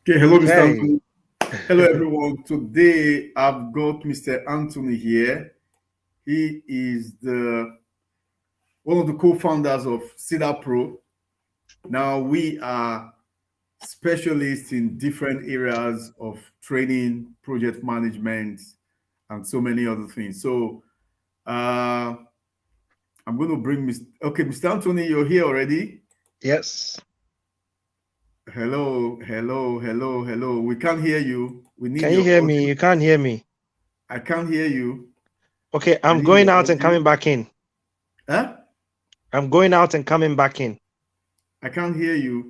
Okay, hello, Mr. Okay. Anthony. Hello, everyone. Today, I've got Mr. Anthony here. He is one of the co-founders of Cedar Pro. Now, we are specialists in different areas of training, project management, and so many other things. So, uh, I'm going to bring Mr. Anthony, you're here already. Yes. Hello, hello, hello, hello. We can't hear you. We need Can you your hear audio. me? You can't hear me. I can't hear you. Okay, I I'm need going your out and audio. coming back in. Huh? I'm going out and coming back in. I can't hear you.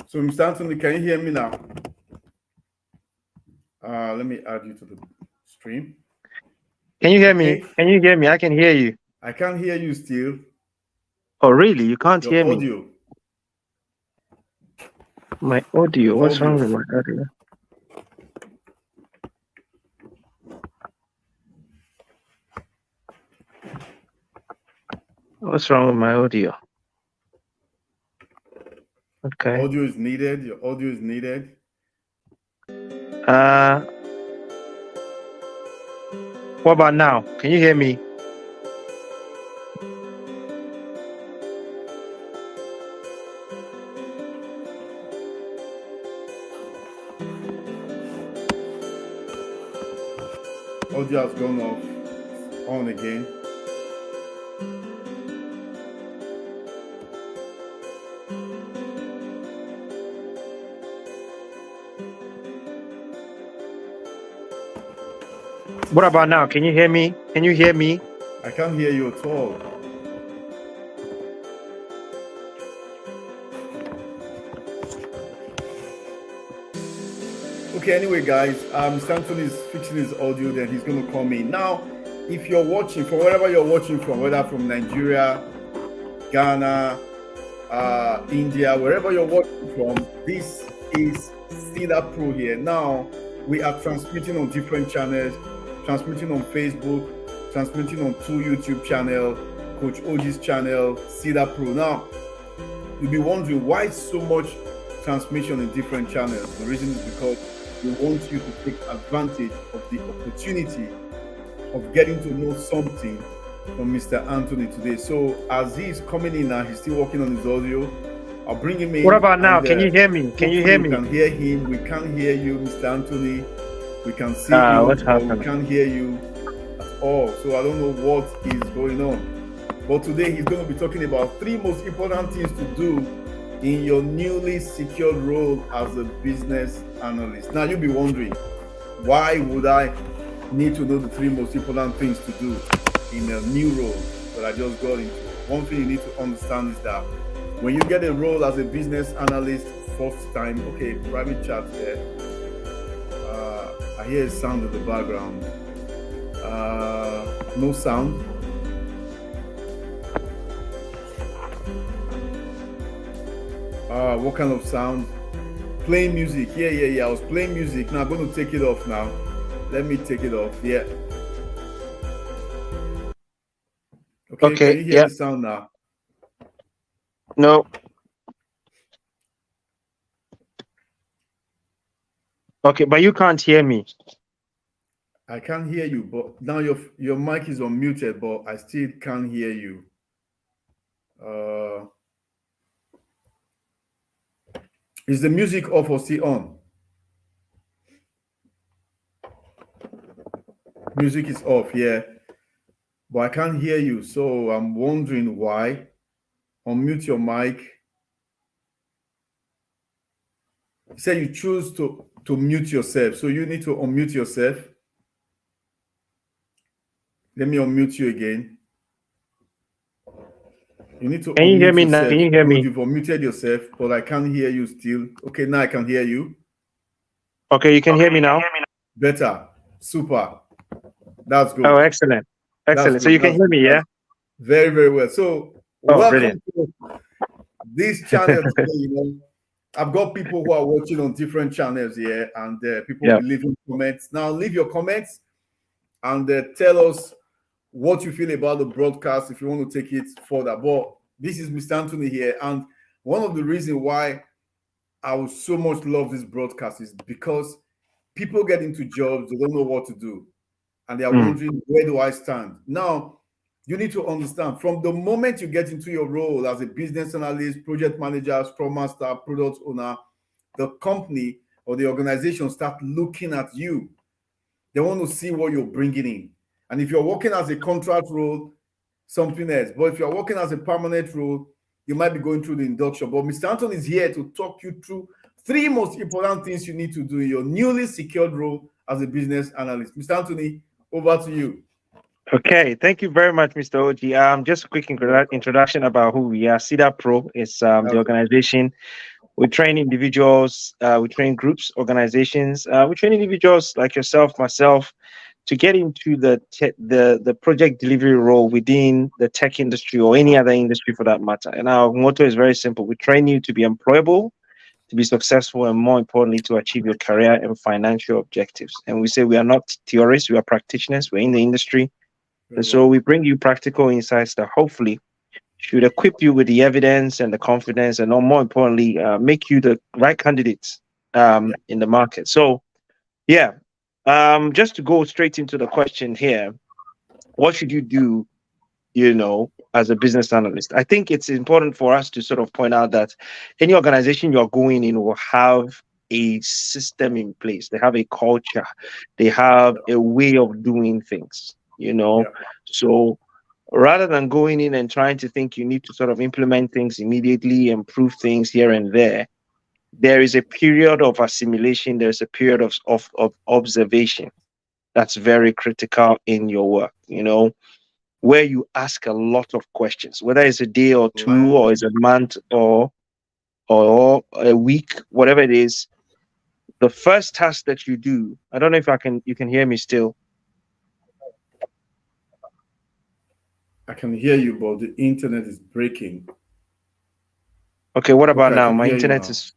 So, Mr. Anthony, can you hear me now? Let me add you to the stream. Can you hear Okay. me? Can you hear me? I can hear you. I can't hear you still. Oh, really? You can't Your hear me? audio. My audio. Your What's wrong audio. with my audio? What's wrong with my audio? Okay. Audio is needed. Your audio is needed. What about now? Can you hear me? Audio has gone off. On again. What about now? Can you hear me? Can you hear me? I can't hear you at all. Okay, anyway, guys, Mr. Anthony is fixing his audio, then he's going to call me. Now, if you're watching, from wherever you're watching from, whether from Nigeria, Ghana, India, wherever you're watching from, this is Cedar Pro here. Now, we are transmitting on different channels, transmitting on Facebook, transmitting on 2 YouTube channels, Coach Oji's channel, Cedar Pro. Now, you'll be wondering why so much transmission in different channels. The reason is because we want you to take advantage of the opportunity of getting to know something from Mr. Anthony today. So as he's coming in now, he's still working on his audio. I'll bring him in. What about now? Can you hear me? Can you hear me? We can hear him. We can't hear you, Mr. Anthony. We can see you, what's but happening? we can't hear you at all. So I don't know what is going on. But today he's going to be talking about 3 most important things to do in your newly secured role as a business analyst. Now you'll be wondering, why would I need to know the 3 most important things to do in a new role that I just got into? One thing you need to understand is that when you get a role as a business analyst first time, okay, private chat there. I hear a sound in the background. No sound. What kind of sound? Playing music. Yeah. I was playing music. Now I'm going to take it off now. Let me take it off. Yeah. Okay. Can you hear the sound now? No. Okay, but you can't hear me. I can't hear you, but now your mic is unmuted, but I still can't hear you. Is the music off or still on? Music is off, yeah. But I can't hear you, so I'm wondering why. Unmute your mic. You said you choose to to mute yourself. So you need to unmute yourself. Let me unmute you again. You need to Can you hear unmute me now? yourself. Can you hear Good, me? you've unmuted yourself, but I can't hear you still. Okay, now I can hear you. Okay, you can hear me now? Better. Super. That's good. Oh, excellent. That's Excellent. So good. you can hear me, yeah? Very, very well. So Oh, brilliant. welcome to this channel today. I've got people who are watching on different channels here, and people will be leaving comments. Now, leave your comments and tell us what you feel about the broadcast if you want to take it further. But this is Mr. Anthony here, and one of the reasons why I would so much love this broadcast is because people get into jobs, they don't know what to do, and they are wondering, where do I stand? Now, you need to understand from the moment you get into your role as a business analyst, project manager, scrum master, product owner, the company or the organization start looking at you. They want to see what you're bringing in. And if you're working as a contract role, something else. But if you're working as a permanent role, you might be going through the induction. But Mr. Anton is here to talk you through 3 most important things you need to do in your newly secured role as a business analyst. Mr. Anthony, over to you. Okay, thank you very much, Mr. OG. Just a quick introduction about who we are. Cedar Pro is the organization. We train individuals, we train groups, organizations, we train individuals like yourself, myself, to get into the project delivery role within the tech industry or any other industry for that matter. And our motto is very simple: we train you to be employable, to be successful, and more importantly, to achieve your career and financial objectives. And we say we are not theorists, we are practitioners, we're in the industry. And so we bring you practical insights that hopefully should equip you with the evidence and the confidence, and more importantly, make you the right candidates in the market. So, yeah, just to go straight into the question here, what should you do, as a business analyst? I think it's important for us to sort of point out that any organization you're going in will have a system in place. They have a culture. They have a way of doing things, So rather than going in and trying to think you need to sort of implement things immediately, improve things here and there is a period of assimilation. There's a period of observation that's very critical in your work, where you ask a lot of questions, whether it's a day or two, or it's a month or a week, whatever it is. The first task that you do, I don't know if you can hear me still. I can hear you, but the internet is breaking. Okay, what about now? My internet is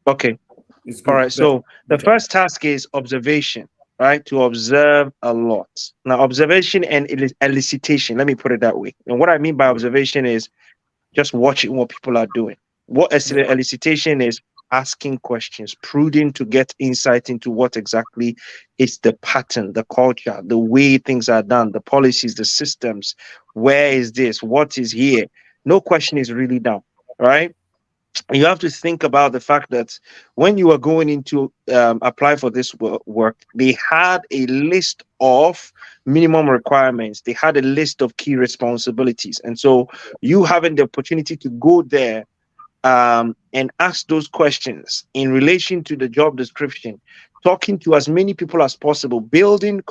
okay. It's good. All right. So the first task is observation, right? To observe a lot. Now, observation and elicitation, let me put it that way. And what I mean by observation is just watching what people are doing. What elicitation is asking questions, prudent to get insight into what exactly is the pattern, the culture, the way things are done, the policies, the systems. Where is this? What is here? No question is really done, right? You have to think about the fact that when you were going into apply for this work, they had a list of minimum requirements. They had a list of key responsibilities. And so you having the opportunity to go there and ask those questions in relation to the job description, talking to as many people as possible, building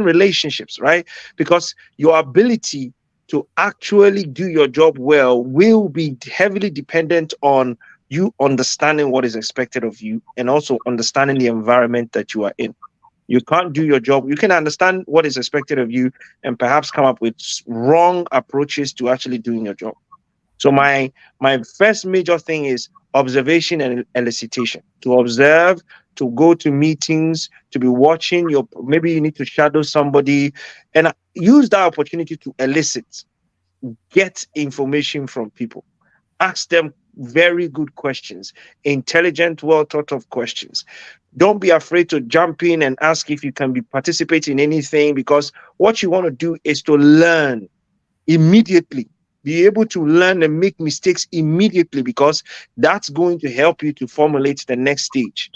relationships, right? Because your ability to actually do your job well will be heavily dependent on you understanding what is expected of you and also understanding the environment that you are in. You can't do your job. You can understand what is expected of you and perhaps come up with wrong approaches to actually doing your job. So my first major thing is observation and elicitation. To observe, to go to meetings, to be watching maybe you need to shadow somebody, and use that opportunity to elicit, get information from people. Ask them very good questions, intelligent, well thought of questions. Don't be afraid to jump in and ask if you can participate in anything, because what you want to do is to learn immediately. Be able to learn and make mistakes immediately, because that's going to help you to formulate the next stage.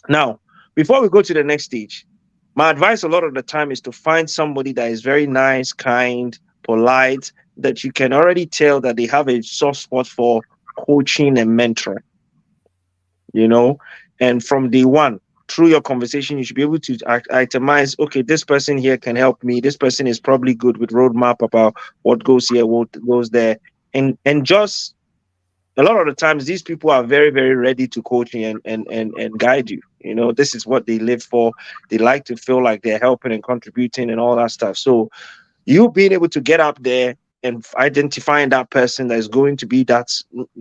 Now, before we go to the next stage, my advice a lot of the time is to find somebody that is very nice, kind, polite, that you can already tell that they have a soft spot for coaching and mentoring. And from day one, through your conversation, you should be able to itemize, okay, this person here can help me. This person is probably good with roadmap about what goes here, what goes there. And just a lot of the times these people are very, very ready to coach you and guide you. You know, this is what they live for. They like to feel like they're helping and contributing and all that stuff. So you being able to get up there and identifying that person that is going to be that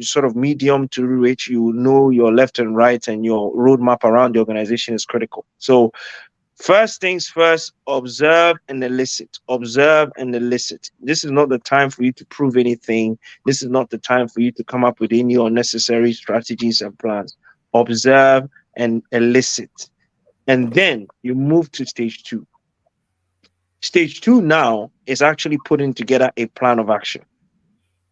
sort of medium to which you know your left and right and your roadmap around the organization is critical. So first things first, observe and elicit. Observe and elicit. This is not the time for you to prove anything. This is not the time for you to come up with any unnecessary strategies and plans. Observe and elicit. And then you move to stage two. Stage two now is actually putting together a plan of action,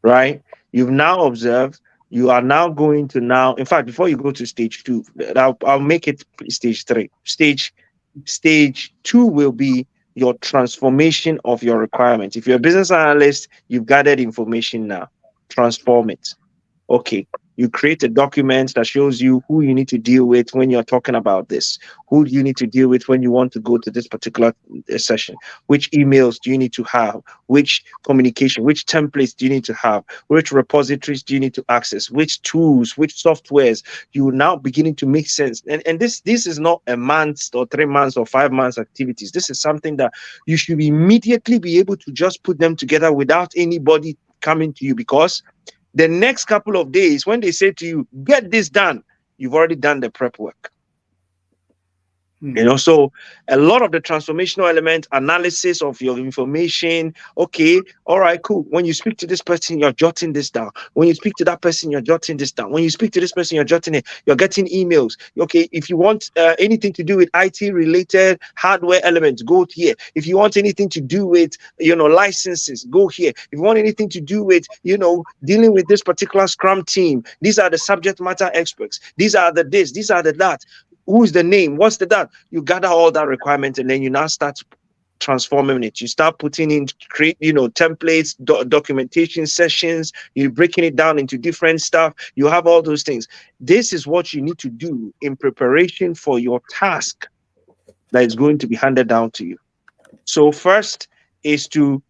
right? You've now observed. You are now going to now, in fact, before you go to stage two, I'll make it stage three. Stage two will be your transformation of your requirements. If you're a business analyst, you've gathered information now. Transform it. Okay. You create a document that shows you who you need to deal with when you're talking about this. Who do you need to deal with when you want to go to this particular session? Which emails do you need to have? Which communication? Which templates do you need to have? Which repositories do you need to access? Which tools? Which softwares? You now beginning to make sense. And this is not a month or 3 months or 5 months activities. This is something that you should immediately be able to just put them together without anybody coming to you, because the next couple of days, when they say to you, get this done, you've already done the prep work. You know, so a lot of the transformational element, analysis of your information. Okay, all right, cool. When you speak to this person, you're jotting this down. When you speak to that person, you're jotting this down. When you speak to this person, you're jotting it. You're getting emails. Okay, if you want anything to do with IT related hardware elements, go here. If you want anything to do with, you know, licenses, go here. If you want anything to do with, you know, dealing with this particular Scrum team, these are the subject matter experts. These are the this, these are the that. Who's the name? What's the that? You gather all that requirement, and then you now start transforming it. You start putting in, create, you know, templates, documentation sessions. You're breaking it down into different stuff. You have all those things. This is what you need to do in preparation for your task that is going to be handed down to you. So first is to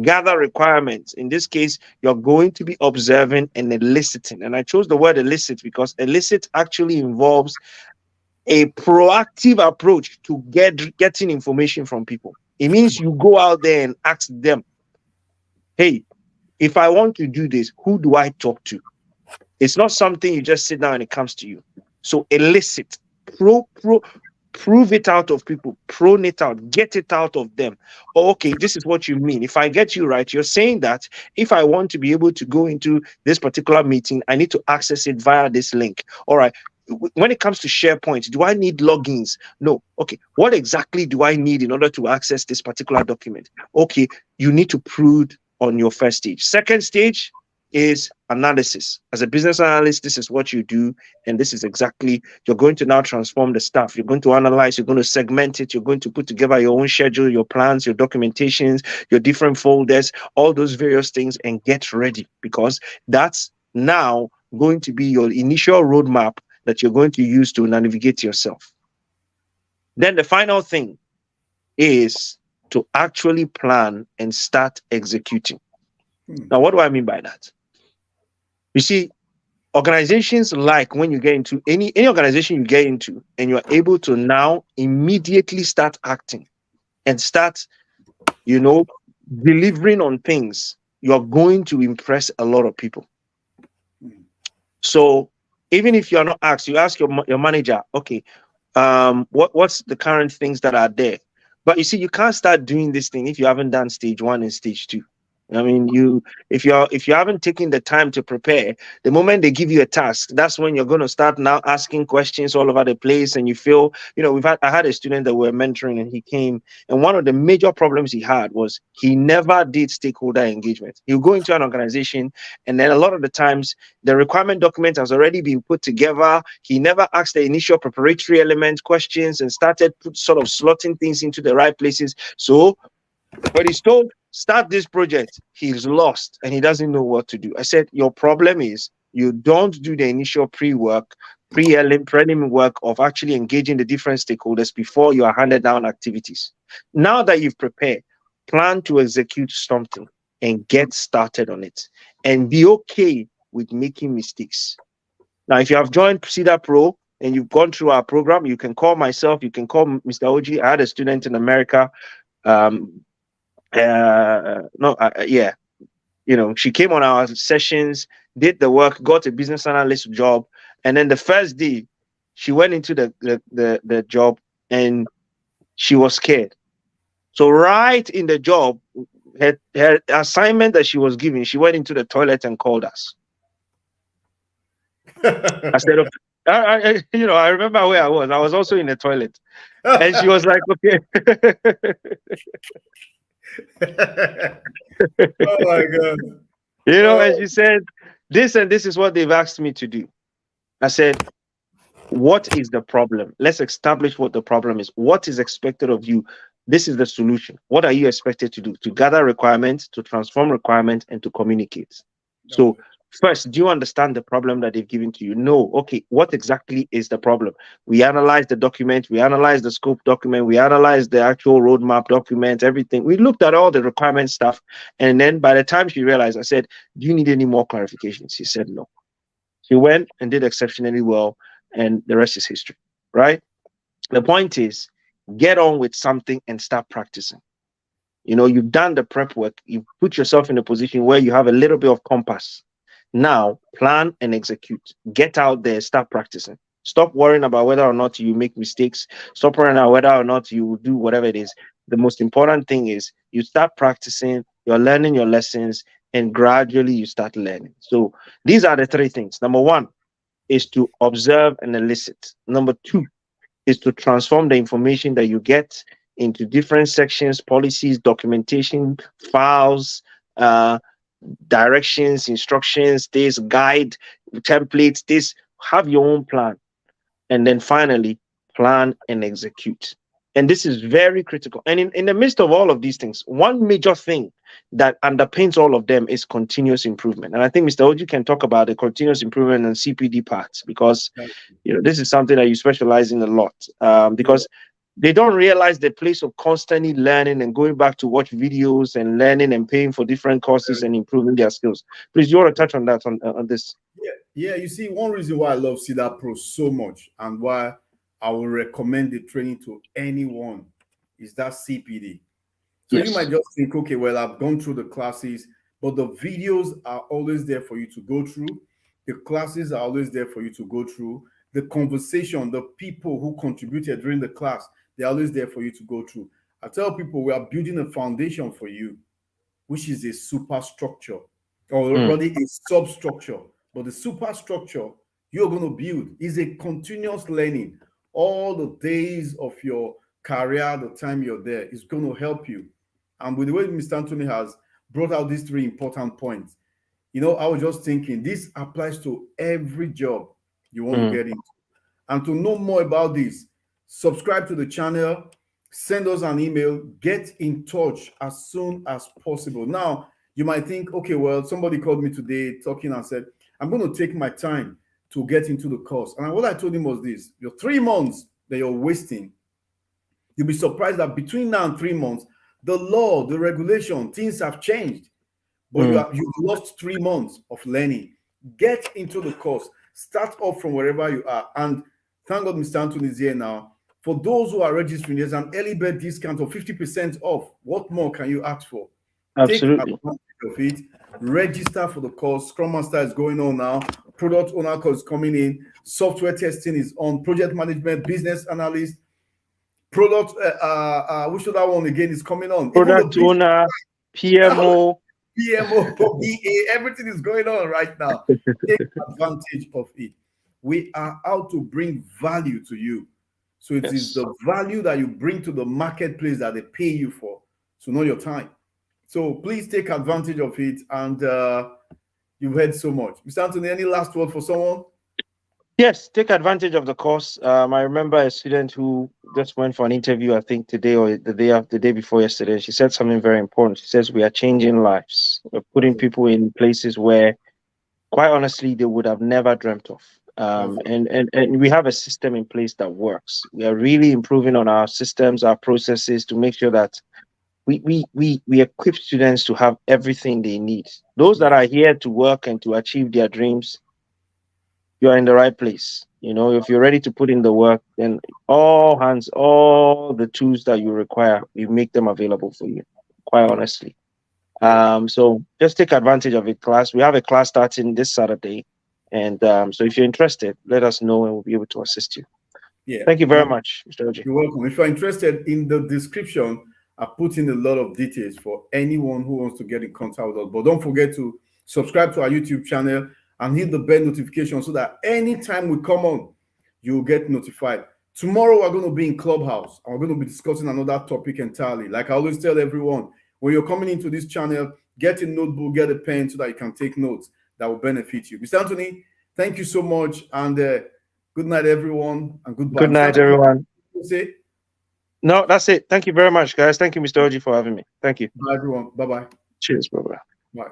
gather requirements. In this case, you're going to be observing and eliciting. And I chose the word elicit because elicit actually involves a proactive approach to getting information from people. It means you go out there and ask them, hey, if I want to do this, who do I talk to? It's not something you just sit down and it comes to you. So elicit, prove it out of people, prone it out, get it out of them. Oh, okay, this is what you mean. If I get you right, you're saying that if I want to be able to go into this particular meeting, I need to access it via this link. All right. When it comes to SharePoint, do I need logins? No. Okay. What exactly do I need in order to access this particular document? Okay. You need to prove on your first stage. Second stage is analysis. As a business analyst, this is what you do. And this is exactly, you're going to now transform the stuff. You're going to analyze, you're going to segment it. You're going to put together your own schedule, your plans, your documentations, your different folders, all those various things, and get ready, because that's now going to be your initial roadmap that you're going to use to navigate yourself. Then the final thing is to actually plan and start executing. Now, what do I mean by that? You see, organizations like when you get into any organization you get into and you're able to now immediately start acting and start, you know, delivering on things, you're going to impress a lot of people. So even if you're not asked, you ask your manager, okay, what's the current things that are there? But you see, you can't start doing this thing if you haven't done stage 1 and stage 2. I mean, if you haven't taken the time to prepare, the moment they give you a task, that's when you're going to start now asking questions all over the place. And you feel, you know, I had a student that we're mentoring, and he came, and one of the major problems he had was he never did stakeholder engagement. He'll go into an organization, and then a lot of the times the requirement document has already been put together. He never asked the initial preparatory element questions and started sort of slotting things into the right places. So when he's told, start this project, he's lost and he doesn't know what to do. I said, your problem is you don't do the initial pre-work, prelim work of actually engaging the different stakeholders before you are handed down activities. Now that you've prepared, plan to execute something and get started on it, and be okay with making mistakes. Now, if you have joined Cedar Pro and you've gone through our program, you can call myself, you can call Mr. OG. I had a student in America. Yeah, she came on our sessions, did the work, got a business analyst job, and then the first day she went into the job and she was scared. So right in the job, her assignment that she was given, she went into the toilet and called us. I said, okay. I remember where I was. I was also in the toilet, and she was like, "Okay." Oh my God! And she said, "This and this is what they've asked me to do." I said, "What is the problem? Let's establish what the problem is. What is expected of you? This is the solution. What are you expected to do? To gather requirements, to transform requirements, and to communicate." So first, do you understand the problem that they've given to you? No. Okay, what exactly is the problem? We analyzed the document, we analyzed the scope document, we analyzed the actual roadmap document, everything. We looked at all the requirement stuff. And then by the time she realized, I said, "Do you need any more clarifications?" She said no. She went and did exceptionally well, and the rest is history, right? The point is, get on with something and start practicing. You've done the prep work, you put yourself in a position where you have a little bit of compass. Now, plan and execute. Get out there, start practicing. Stop worrying about whether or not you make mistakes. Stop worrying about whether or not you do whatever it is. The most important thing is you start practicing, you're learning your lessons, and gradually you start learning. So these are the three things. Number one is to observe and elicit. Number two is to transform the information that you get into different sections, policies, documentation, files, directions, instructions, this guide, templates, this. Have your own plan. And then finally, plan and execute. And this is very critical. And in the midst of all of these things, one major thing that underpins all of them is continuous improvement. And I think Mr. Oji can talk about the continuous improvement and CPD parts, because this is something that you specialize in a lot. Because they don't realize the place of constantly learning and going back to watch videos and learning and paying for different courses and improving their skills. Please, you want to touch on that on this? Yeah. You see, one reason why I love Cedar Pro so much and why I will recommend the training to anyone is that CPD. So you might just think, okay, well, I've gone through the classes, but the videos are always there for you to go through. The classes are always there for you to go through. The conversation, the people who contributed during the class, they're always there for you to go through. I tell people we are building a foundation for you, which is a superstructure, or rather a substructure. But the superstructure you're going to build is a continuous learning. All the days of your career, the time you're there, is going to help you. And with the way Mr. Anthony has brought out these three important points, I was just thinking this applies to every job you want to get into. And to know more about this, subscribe to the channel, send us an email, get in touch as soon as possible. Now, you might think, okay, well, somebody called me today talking and said, I'm going to take my time to get into the course. And what I told him was this: your 3 months that you're wasting, you'll be surprised that between now and 3 months, the law, the regulation, things have changed. But you've lost 3 months of learning. Get into the course. Start off from wherever you are. And thank God Mr. Anthony is here now. For those who are registering, there's an early bird discount of 50% off. What more can you ask for? Absolutely. Take advantage of it. Register for the course. Scrum Master is going on now. Product owner course is coming in. Software testing is on. Project management, business analyst. Product, which other one again is coming on? Product owner, PMO. BA, everything is going on right now. Take advantage of it. We are out to bring value to you. So it is the value that you bring to the marketplace that they pay you for. So not your time. So please take advantage of it. And you've heard so much. Mr. Anthony, any last word for someone? Yes, take advantage of the course. I remember a student who just went for an interview, I think today or the day before yesterday. She said something very important. She says, we are changing lives. We're putting people in places where, quite honestly, they would have never dreamt of. And we have a system in place that works. We are really improving on our systems, our processes to make sure that we equip students to have everything they need. Those that are here to work and to achieve their dreams, you are in the right place. You know, if you're ready to put in the work, then all the tools that you require, we make them available for you, quite honestly. So just take advantage of it, class. We have a class starting this Saturday. And so if you're interested, let us know and we'll be able to assist you. Yeah. Thank you very much, Mr. Oji. You're welcome. If you're interested, in the description, I put in a lot of details for anyone who wants to get in contact with us. But don't forget to subscribe to our YouTube channel and hit the bell notification so that anytime we come on, you'll get notified. Tomorrow, we're going to be in Clubhouse. And we're going to be discussing another topic entirely. Like I always tell everyone, when you're coming into this channel, get a notebook, get a pen so that you can take notes that will benefit you. Mr. Anthony, thank you so much. And good night, everyone. And goodbye. Good night, everyone. Say? No, that's it. Thank you very much, guys. Thank you, Mr. Oji, for having me. Thank you. Bye, everyone. Bye-bye. Cheers. Bye-bye. Bye.